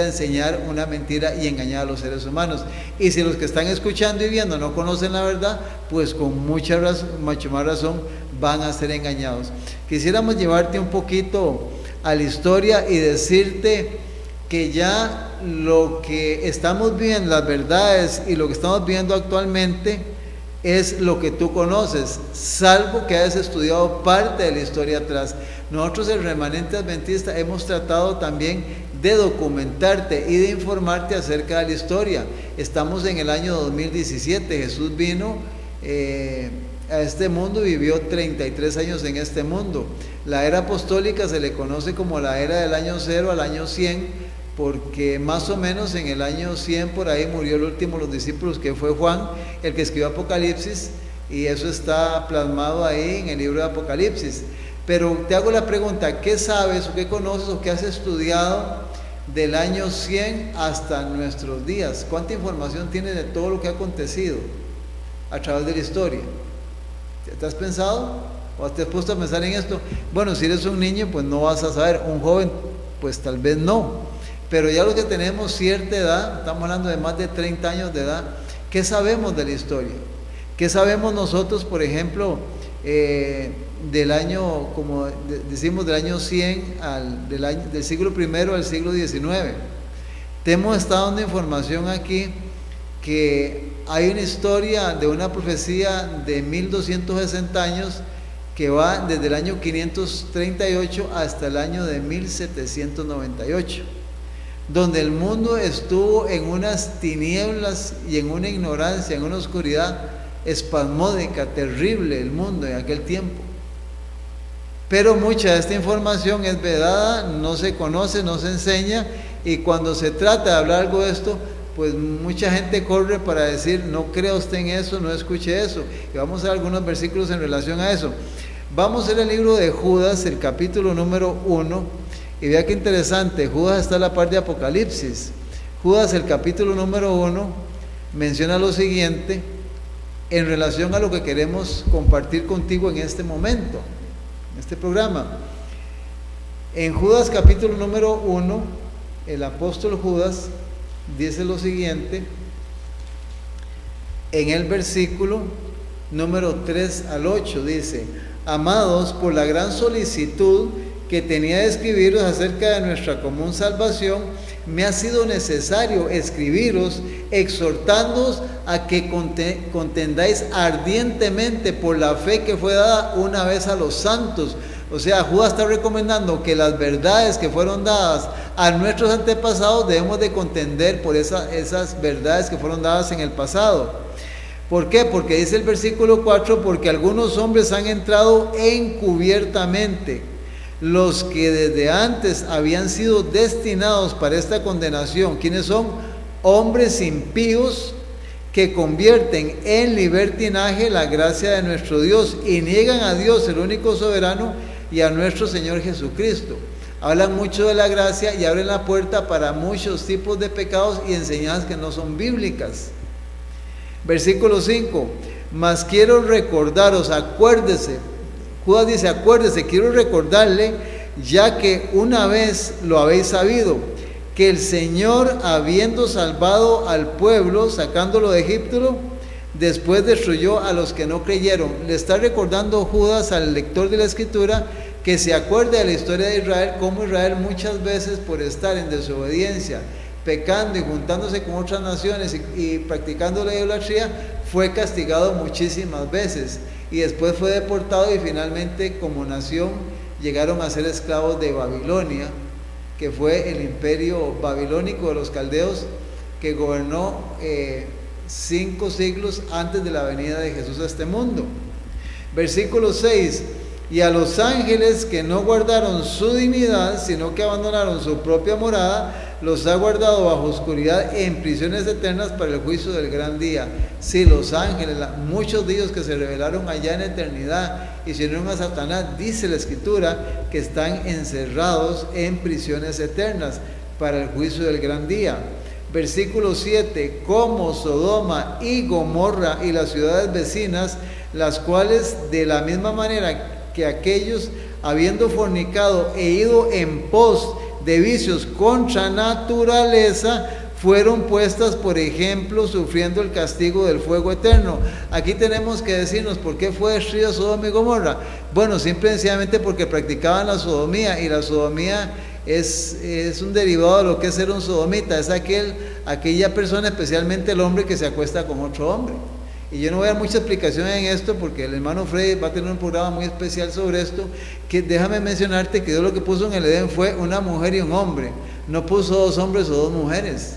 enseñar una mentira y engañar a los seres humanos. Y si los que están escuchando y viendo no conocen la verdad, pues con mucho más razón van a ser engañados. Quisiéramos llevarte un poquito a la historia y decirte que ya lo que estamos viendo, las verdades y lo que estamos viendo actualmente, es lo que tú conoces, salvo que hayas estudiado parte de la historia atrás. Nosotros, el Remanente Adventista, hemos tratado también de documentarte y de informarte acerca de la historia. Estamos en el año 2017, Jesús vino a este mundo y vivió 33 años en este mundo. La era apostólica se le conoce como la era del año 0 al año 100, porque más o menos en el año 100 por ahí murió el último de los discípulos, que fue Juan, el que escribió Apocalipsis, y eso está plasmado ahí en el libro de Apocalipsis. Pero te hago la pregunta, ¿qué sabes o qué conoces o qué has estudiado del año 100 hasta nuestros días? ¿Cuánta información tienes de todo lo que ha acontecido a través de la historia? ¿Te has pensado o te has puesto a pensar en esto? Bueno, si eres un niño, pues no vas a saber. Un joven, pues tal vez no. Pero ya los que tenemos cierta edad, estamos hablando de más de 30 años de edad, ¿qué sabemos de la historia? ¿Qué sabemos nosotros, por ejemplo, del año, como decimos, del año 100 del siglo I al siglo XIX? Te hemos estado dando información aquí que hay una historia de una profecía de 1260 años que va desde el año 538 hasta el año de 1798. Donde el mundo estuvo en unas tinieblas y en una ignorancia, en una oscuridad espasmódica, terrible, el mundo en aquel tiempo. Pero mucha de esta información es vedada, no se conoce, no se enseña, y cuando se trata de hablar algo de esto, pues mucha gente corre para decir, no crea usted en eso, no escuche eso. Y vamos a ver algunos versículos en relación a eso. Vamos a ver el libro de Judas, el capítulo número 1, y vea qué interesante. Judas está en la parte de Apocalipsis. Judas, el capítulo número 1, menciona lo siguiente en relación a lo que queremos compartir contigo en este momento, en este programa. En Judas capítulo número 1, el apóstol Judas dice lo siguiente, en el versículo número 3 al 8, dice: amados, por la gran solicitud que tenía de escribiros acerca de nuestra común salvación, me ha sido necesario escribiros, exhortándoos a que contendáis ardientemente por la fe que fue dada una vez a los santos. O sea, Judas está recomendando que las verdades que fueron dadas a nuestros antepasados debemos de contender por esas verdades que fueron dadas en el pasado. ¿Por qué? Porque dice el versículo 4, porque algunos hombres han entrado encubiertamente, los que desde antes habían sido destinados para esta condenación. ¿Quiénes son? Hombres impíos que convierten en libertinaje la gracia de nuestro Dios y niegan a Dios, el único soberano, y a nuestro Señor Jesucristo. Hablan mucho de la gracia y abren la puerta para muchos tipos de pecados y enseñanzas que no son bíblicas. Versículo 5, mas quiero recordaros, acuérdese, Judas dice, acuérdese, quiero recordarle, ya que una vez lo habéis sabido, que el Señor, habiendo salvado al pueblo, sacándolo de Egipto, después destruyó a los que no creyeron. Le está recordando Judas al lector de la Escritura que se acuerde de la historia de Israel, cómo Israel muchas veces por estar en desobediencia, pecando y juntándose con otras naciones y practicando la idolatría, fue castigado muchísimas veces y después fue deportado y finalmente como nación llegaron a ser esclavos de Babilonia, que fue el imperio babilónico de los caldeos que gobernó 5 siglos antes de la venida de Jesús a este mundo. Versículo 6, y a los ángeles que no guardaron su dignidad, sino que abandonaron su propia morada, los ha guardado bajo oscuridad en prisiones eternas para el juicio del gran día. Sí, los ángeles, muchos de ellos que se rebelaron allá en eternidad y sirvieron a Satanás, dice la Escritura, que están encerrados en prisiones eternas para el juicio del gran día. Versículo 7, como Sodoma y Gomorra y las ciudades vecinas, las cuales de la misma manera que aquellos, habiendo fornicado e ido en pos de vicios contra naturaleza, fueron puestas por ejemplo, sufriendo el castigo del fuego eterno. Aquí tenemos que decirnos por qué fue destruida Sodoma y Gomorra. Bueno, simple y sencillamente porque practicaban la sodomía, y la sodomía es un derivado de lo que es ser un sodomita, es aquella persona, especialmente el hombre, que se acuesta con otro hombre. Y yo no voy a dar mucha explicación en esto porque el hermano Freddy va a tener un programa muy especial sobre esto, que déjame mencionarte que Dios lo que puso en el Edén fue una mujer y un hombre, no puso 2 hombres o 2 mujeres.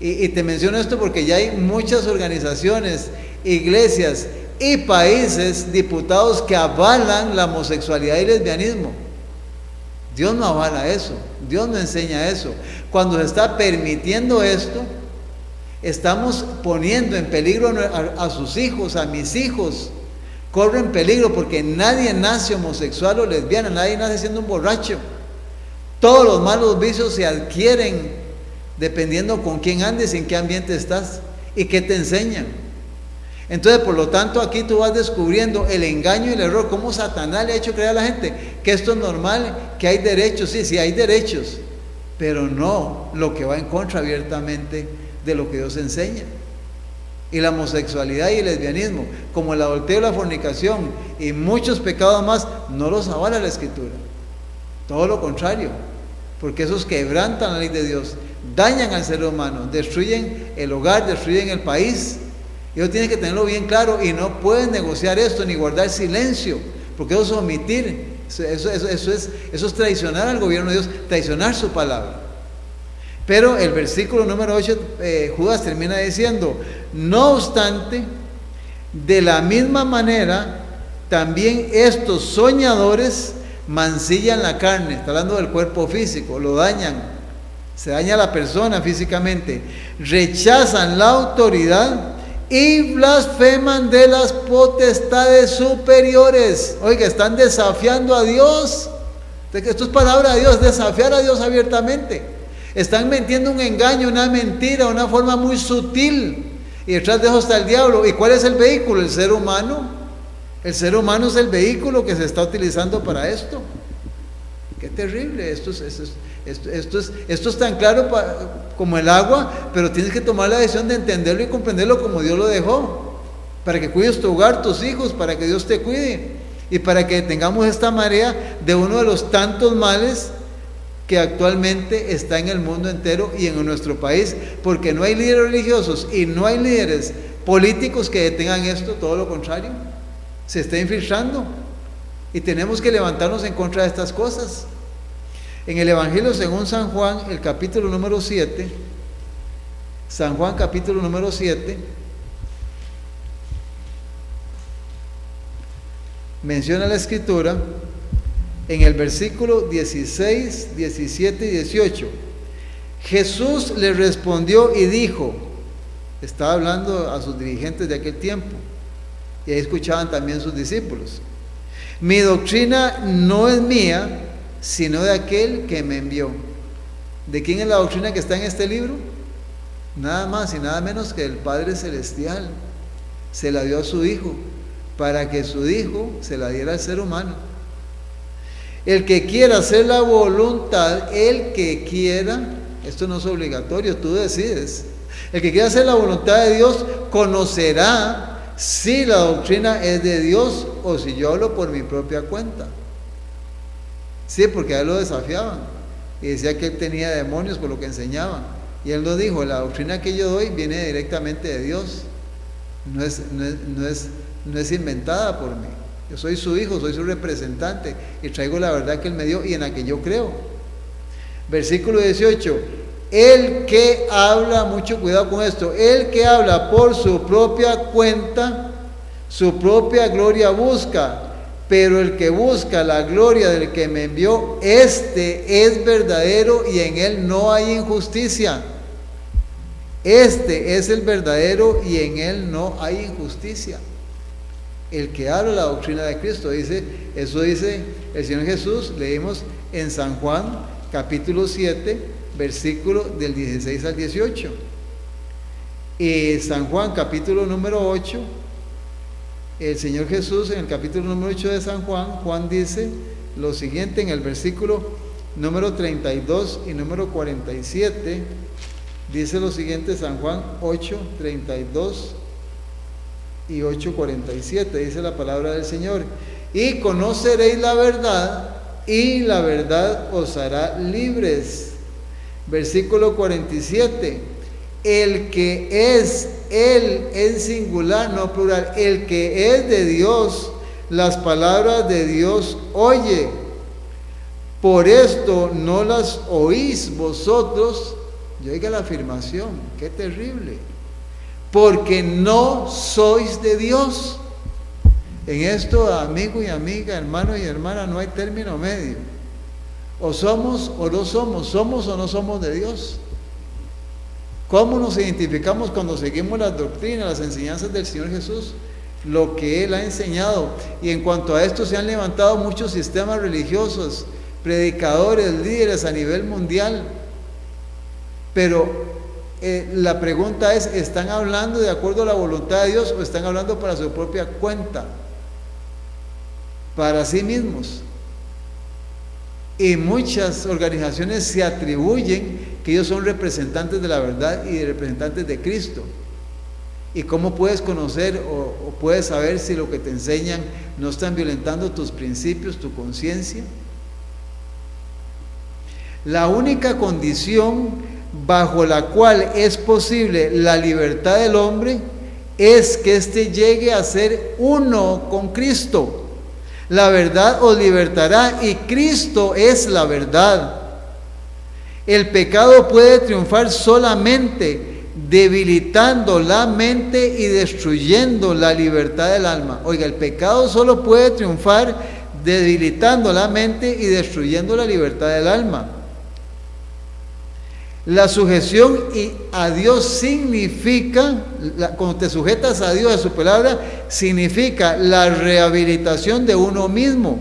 Y te menciono esto porque ya hay muchas organizaciones, iglesias y países, diputados que avalan la homosexualidad y lesbianismo. Dios no avala eso, Dios no enseña eso. Cuando se está permitiendo esto, estamos poniendo en peligro a sus hijos, a mis hijos. Corren peligro porque nadie nace homosexual o lesbiana, nadie nace siendo un borracho. Todos los malos vicios se adquieren dependiendo con quién andes y en qué ambiente estás y qué te enseñan. Entonces, por lo tanto, aquí tú vas descubriendo el engaño y el error, cómo Satanás le ha hecho creer a la gente que esto es normal, que hay derechos. Sí, hay derechos, pero no lo que va en contra abiertamente de lo que Dios enseña. Y la homosexualidad y el lesbianismo, como el adulterio, la fornicación y muchos pecados más, no los avala la Escritura. Todo lo contrario, porque esos quebrantan la ley de Dios, dañan al ser humano, destruyen el hogar, destruyen el país. Ellos tienen que tenerlo bien claro y no pueden negociar esto ni guardar silencio, porque eso es omitir, eso es traicionar al gobierno de Dios, traicionar su palabra. Pero el versículo número 8, Judas termina diciendo, no obstante, de la misma manera, también estos soñadores mancillan la carne, está hablando del cuerpo físico, lo dañan, se daña la persona físicamente, rechazan la autoridad y blasfeman de las potestades superiores. Oiga, están desafiando a Dios. Esto es palabra de Dios, desafiar a Dios abiertamente. Están metiendo un engaño, una mentira, una forma muy sutil, y detrás de eso está el diablo. ¿Y cuál es el vehículo? El ser humano. El ser humano es el vehículo que se está utilizando para esto. Qué terrible, esto es tan claro como el agua, pero tienes que tomar la decisión de entenderlo y comprenderlo como Dios lo dejó, para que cuides tu hogar, tus hijos, para que Dios te cuide y para que tengamos esta marea de uno de los tantos males que actualmente está en el mundo entero y en nuestro país, porque no hay líderes religiosos y no hay líderes políticos que detengan esto, todo lo contrario, se está infiltrando y tenemos que levantarnos en contra de estas cosas. En el Evangelio según San Juan, el capítulo número 7, San Juan capítulo número 7, menciona la Escritura en el versículo 16, 17 y 18. Jesús le respondió y dijo, estaba hablando a sus dirigentes de aquel tiempo, y ahí escuchaban también sus discípulos: mi doctrina no es mía, sino de aquel que me envió. ¿De quién es la doctrina que está en este libro? Nada más y nada menos que del Padre Celestial. Se la dio a su Hijo, para que su Hijo se la diera al ser humano. El que quiera hacer la voluntad, el que quiera, esto no es obligatorio, tú decides. El que quiera hacer la voluntad de Dios conocerá si la doctrina es de Dios o si yo hablo por mi propia cuenta. Sí, porque a él lo desafiaban y decía que él tenía demonios por lo que enseñaba. Y él nos dijo, la doctrina que yo doy viene directamente de Dios, no es inventada por mí. Yo soy su hijo, soy su representante y traigo la verdad que él me dio y en la que yo creo. Versículo 18, el que habla, mucho cuidado con esto, el que habla por su propia cuenta, su propia gloria busca, pero el que busca la gloria del que me envió, este es verdadero y en él no hay injusticia. Este es el verdadero y en él no hay injusticia. El que habla la doctrina de Cristo, eso dice el Señor Jesús, leímos en San Juan capítulo 7, versículo del 16 al 18. Y San Juan capítulo número 8, el Señor Jesús en el capítulo número 8 de San Juan, Juan dice lo siguiente en el versículo número 32 y número 47, dice lo siguiente, San Juan 8, 32 y 8:47, dice la palabra del Señor: y conoceréis la verdad, y la verdad os hará libres. Versículo 47, el que es, él en singular, no plural, el que es de Dios, las palabras de Dios oye. Por esto no las oís vosotros. Y oiga la afirmación, qué terrible. Porque no sois de Dios. En esto, amigo y amiga, hermano y hermana, no hay término medio. O somos o no somos, somos o no somos de Dios. ¿Cómo nos identificamos cuando seguimos las doctrinas, las enseñanzas del Señor Jesús? Lo que Él ha enseñado. Y en cuanto a esto se han levantado muchos sistemas religiosos, predicadores, líderes a nivel mundial. Pero la pregunta es, ¿están hablando de acuerdo a la voluntad de Dios o están hablando para su propia cuenta? Para sí mismos. Y muchas organizaciones se atribuyen que ellos son representantes de la verdad y representantes de Cristo. ¿Y cómo puedes conocer o puedes saber si lo que te enseñan no están violentando tus principios, tu conciencia? La única condición bajo la cual es posible la libertad del hombre es que éste llegue a ser uno con Cristo. La verdad os libertará y Cristo es la verdad. El pecado puede triunfar solamente debilitando la mente y destruyendo la libertad del alma. Oiga, el pecado solo puede triunfar debilitando la mente y destruyendo la libertad del alma. La sujeción a Dios significa, cuando te sujetas a Dios, a su palabra, significa la rehabilitación de uno mismo,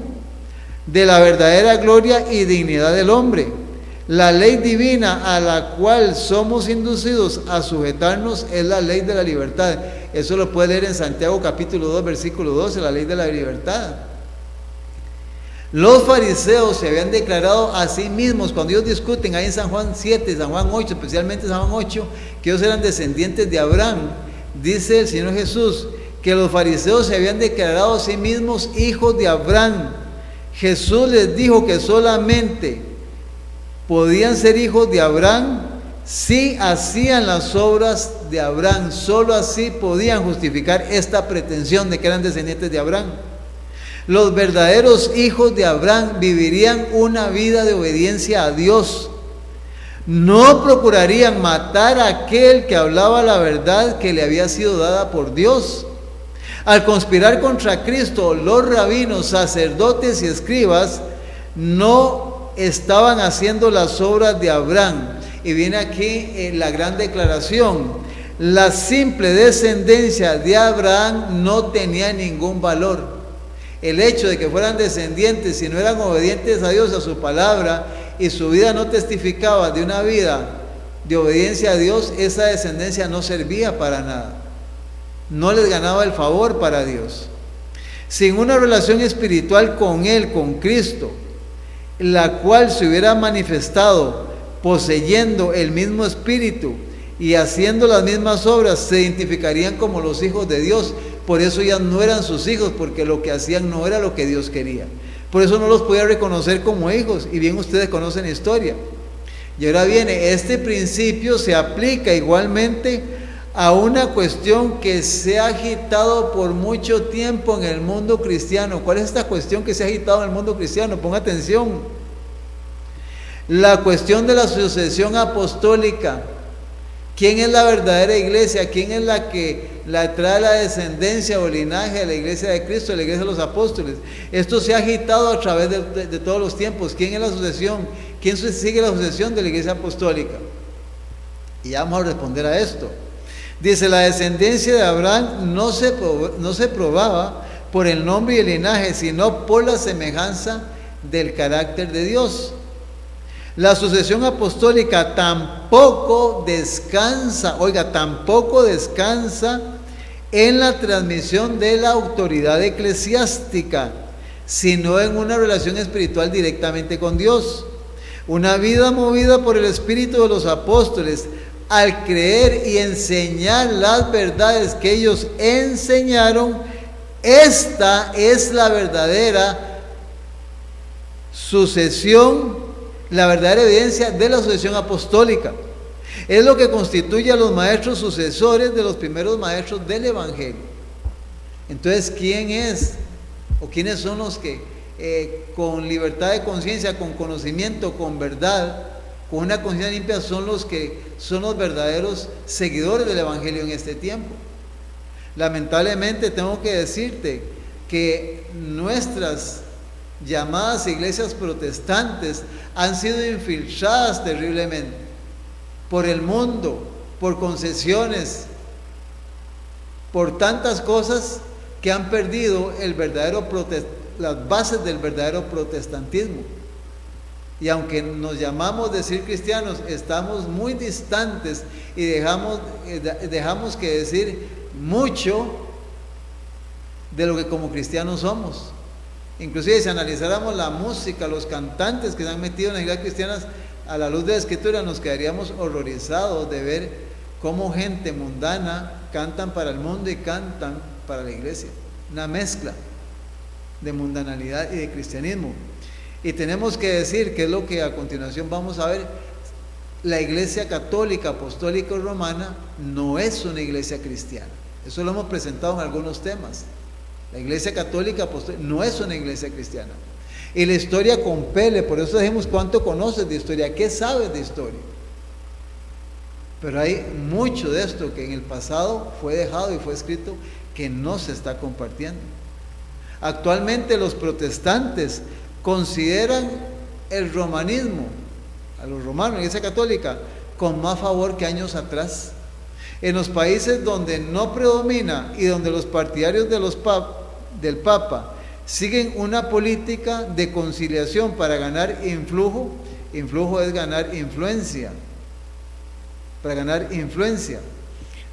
de la verdadera gloria y dignidad del hombre. La ley divina a la cual somos inducidos a sujetarnos es la ley de la libertad. Eso lo puede leer en Santiago capítulo 2, versículo 12, la ley de la libertad. Los fariseos se habían declarado a sí mismos, cuando ellos discuten ahí en San Juan 7, San Juan 8, especialmente San Juan 8, que ellos eran descendientes de Abraham, dice el Señor Jesús, que los fariseos se habían declarado a sí mismos hijos de Abraham. Jesús les dijo que solamente podían ser hijos de Abraham si hacían las obras de Abraham. Solo así podían justificar esta pretensión de que eran descendientes de Abraham. Los verdaderos hijos de Abraham vivirían una vida de obediencia a Dios. No procurarían matar a aquel que hablaba la verdad que le había sido dada por Dios. Al conspirar contra Cristo, los rabinos, sacerdotes y escribas no estaban haciendo las obras de Abraham. Y viene aquí la gran declaración: la simple descendencia de Abraham no tenía ningún valor. El hecho de que fueran descendientes, si no eran obedientes a Dios, a su palabra, y su vida no testificaba de una vida de obediencia a Dios, esa descendencia no servía para nada. No les ganaba el favor para Dios. Sin una relación espiritual con Él, con Cristo, la cual se hubiera manifestado poseyendo el mismo espíritu y haciendo las mismas obras, se identificarían como los hijos de Dios. Por eso ya no eran sus hijos, porque lo que hacían no era lo que Dios quería. Por eso no los podía reconocer como hijos, y bien ustedes conocen la historia. Y ahora viene, este principio se aplica igualmente a una cuestión que se ha agitado por mucho tiempo en el mundo cristiano. ¿Cuál es esta cuestión que se ha agitado en el mundo cristiano? Ponga atención. La cuestión de la sucesión apostólica. ¿Quién es la verdadera iglesia? ¿Quién es la que trae la descendencia o linaje de la iglesia de Cristo, de la iglesia de los apóstoles? Esto se ha agitado a través de todos los tiempos. ¿Quién es la sucesión? ¿Quién sigue la sucesión de la iglesia apostólica? Y ya vamos a responder a esto. Dice, la descendencia de Abraham no se probaba por el nombre y el linaje, sino por la semejanza del carácter de Dios. La sucesión apostólica tampoco descansa en la transmisión de la autoridad eclesiástica, sino en una relación espiritual directamente con Dios. Una vida movida por el espíritu de los apóstoles, al creer y enseñar las verdades que ellos enseñaron, esta es la verdadera sucesión, la verdadera evidencia de la sucesión apostólica. Es lo que constituye a los maestros sucesores de los primeros maestros del Evangelio. Entonces, ¿quién es o quiénes son los que con libertad de conciencia, con conocimiento, con verdad, con una conciencia limpia, son los verdaderos seguidores del Evangelio en este tiempo? Lamentablemente tengo que decirte que nuestras llamadas iglesias protestantes han sido infiltradas terriblemente por el mundo, por concesiones, por tantas cosas que han perdido las bases del verdadero protestantismo. Y aunque nos llamamos decir cristianos, estamos muy distantes y dejamos que decir mucho de lo que como cristianos somos. Inclusive si analizáramos la música, los cantantes que se han metido en las iglesias cristianas, a la luz de la Escritura nos quedaríamos horrorizados de ver cómo gente mundana cantan para el mundo y cantan para la iglesia. Una mezcla de mundanalidad y de cristianismo. Y tenemos que decir, que es lo que a continuación vamos a ver, la iglesia católica, apostólica y romana no es una iglesia cristiana. Eso lo hemos presentado en algunos temas. La iglesia católica apostólica no es una iglesia cristiana. Y la historia compele, por eso dijimos cuánto conoces de historia, qué sabes de historia. Pero hay mucho de esto que en el pasado fue dejado y fue escrito que no se está compartiendo. Actualmente los protestantes consideran el romanismo, a los romanos, la iglesia católica, con más favor que años atrás. En los países donde no predomina y donde los partidarios del Papa siguen una política de conciliación para ganar influjo es ganar influencia, para ganar influencia.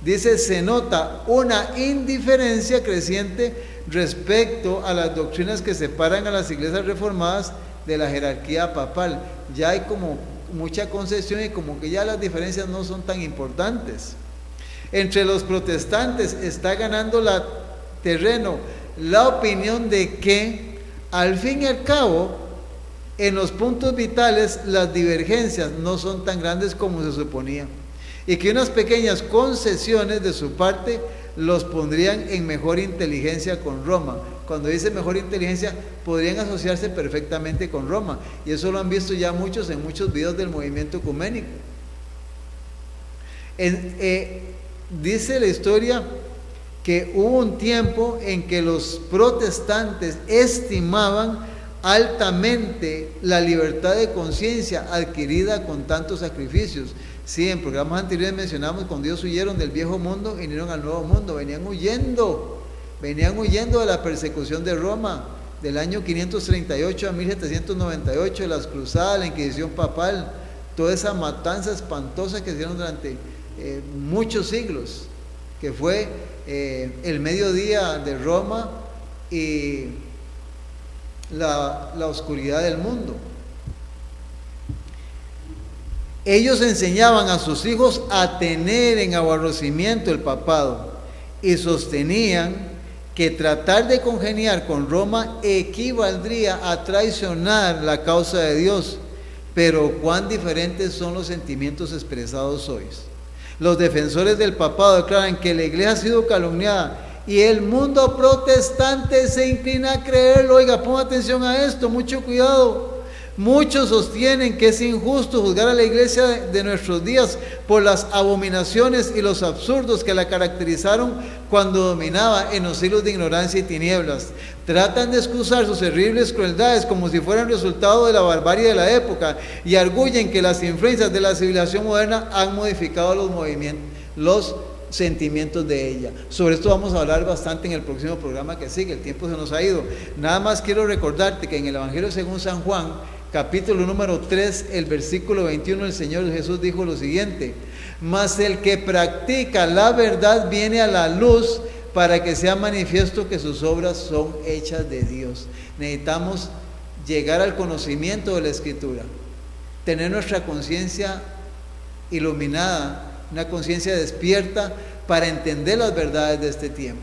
dice, se nota una indiferencia creciente respecto a las doctrinas que separan a las iglesias reformadas de la jerarquía papal. Ya hay como mucha concesión y como que ya las diferencias no son tan importantes. Entre los protestantes está ganando terreno la opinión de que, al fin y al cabo, en los puntos vitales las divergencias no son tan grandes como se suponía, y que unas pequeñas concesiones de su parte los pondrían en mejor inteligencia con Roma. Cuando dice mejor inteligencia, podrían asociarse perfectamente con Roma, y eso lo han visto ya muchos en muchos videos del movimiento ecuménico. Dice la historia que hubo un tiempo en que los protestantes estimaban altamente la libertad de conciencia adquirida con tantos sacrificios. Sí, en programas anteriores mencionamos cuando Dios huyeron del viejo mundo y vinieron al nuevo mundo. Venían huyendo de la persecución de Roma, del año 538 a 1798, de las cruzadas, la Inquisición papal, toda esa matanza espantosa que hicieron durante muchos siglos, que fue el mediodía de Roma y la oscuridad del mundo. Ellos enseñaban a sus hijos a tener en aborrecimiento el papado y sostenían que tratar de congeniar con Roma equivaldría a traicionar la causa de Dios. Pero cuán diferentes son los sentimientos expresados hoy. Los defensores del papado declaran que la iglesia ha sido calumniada y el mundo protestante se inclina a creerlo. Oiga, ponga atención a esto, mucho cuidado. Muchos sostienen que es injusto juzgar a la iglesia de nuestros días por las abominaciones y los absurdos que la caracterizaron cuando dominaba en los siglos de ignorancia y tinieblas. Tratan de excusar sus terribles crueldades como si fueran resultado de la barbarie de la época y arguyen que las influencias de la civilización moderna han modificado los sentimientos de ella. Sobre esto vamos a hablar bastante en el próximo programa que sigue. El tiempo se nos ha ido. Nada más quiero recordarte que en el Evangelio según San Juan, capítulo número 3, el versículo 21, el Señor Jesús dijo lo siguiente: mas el que practica la verdad viene a la luz para que sea manifiesto que sus obras son hechas de Dios. Necesitamos llegar al conocimiento de la Escritura, tener nuestra conciencia iluminada, una conciencia despierta para entender las verdades de este tiempo.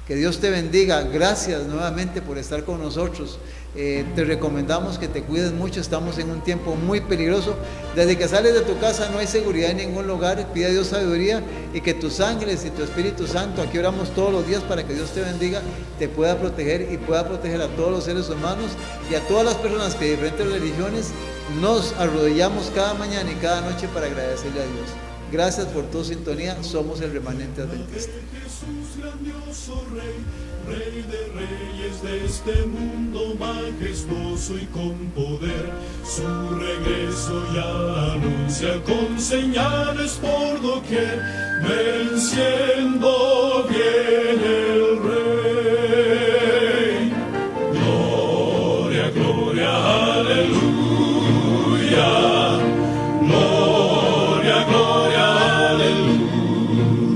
Que Dios te bendiga. Gracias nuevamente por estar con nosotros. Te recomendamos que te cuides mucho. Estamos en un tiempo muy peligroso. Desde que sales de tu casa no hay seguridad en ningún lugar. Pide a Dios sabiduría y que tus ángeles y tu Espíritu Santo, aquí oramos todos los días para que Dios te bendiga, te pueda proteger y pueda proteger a todos los seres humanos y a todas las personas que de diferentes religiones nos arrodillamos cada mañana y cada noche para agradecerle a Dios. Gracias por tu sintonía. Somos el Remanente Adventista. Jesús, grandioso Rey, Rey de reyes de este mundo majestuoso y con poder, su regreso ya anuncia con señales por doquier, venciendo viene el Rey. Gloria, gloria, aleluya. Gloria, gloria, aleluya.